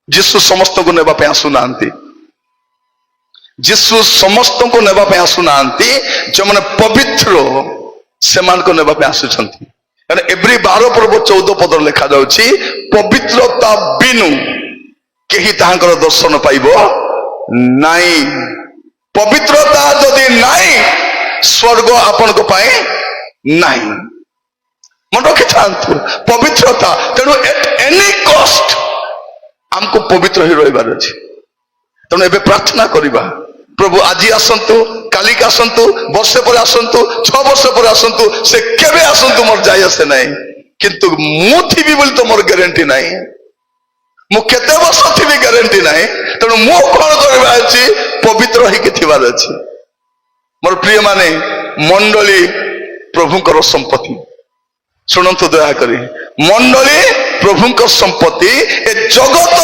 ଯୀଶୁ ସମସ୍ତଙ୍କୁ ନେବା ପାଇଁ ଆସୁନାହାନ୍ତି। ଯୀଶୁ ସମସ୍ତଙ୍କୁ ନେବା ପାଇଁ ଆସୁନାହାନ୍ତି, ଯେଉଁମାନେ ପବିତ୍ର ସେମାନଙ୍କୁ ନେବା ପାଇଁ ଆସୁଛନ୍ତି। ଏବ୍ରୀ 12 ପର୍ବ 14 ପଦରେ ଲେଖା ଯାଉଛି, ପବିତ୍ରତା ବିନୁ କେହି ତାହାଙ୍କର ଦର୍ଶନ ପାଇବ ନାହିଁ। ପବିତ୍ରତା ଯଦି ନାହିଁ, ସ୍ୱର୍ଗ ଆପଣଙ୍କ ପାଇଁ ନାହିଁ। ମନେ ରଖିଥାନ୍ତୁ, ପବିତ୍ରତା। ତେଣୁ ଏଟ୍ ଏନି କଷ୍ଟ ଆମକୁ ପବିତ୍ର ହେଇ ରହିବାର ଅଛି। ତେଣୁ ଏବେ ପ୍ରାର୍ଥନା କରିବା, ପ୍ରଭୁ ଆଜି ଆସନ୍ତୁ, କାଲିକି ଆସନ୍ତୁ, ବର୍ଷେ ପରେ ଆସନ୍ତୁ, 6 ବର୍ଷ ପରେ ଆସନ୍ତୁ, ସେ କେବେ ଆସନ୍ତୁ ମୋର ଯାଇ ଆସେ ନାହିଁ, କିନ୍ତୁ ମୁଁ ଥିବି ବୋଲି ତ ମୋର ଗ୍ୟାରେଣ୍ଟି ନାହିଁ। ମୁଁ କେତେ ବର୍ଷ ଥିବି ଗ୍ୟାରେଣ୍ଟି ନାହିଁ। ତେଣୁ ମୁଁ କଣ କରିବା ଅଛି? ପବିତ୍ର ହେଇକି ଥିବାର ଅଛି। ମୋର ପ୍ରିୟ ମାନେ, ମଣ୍ଡଳୀ ପ୍ରଭୁଙ୍କର ସମ୍ପତ୍ତି। ଶୁଣନ୍ତୁ ଦୟାକରି, ମଣ୍ଡଳୀ ପ୍ରଭୁଙ୍କ ସମ୍ପତ୍ତି। ଏ ଜଗତ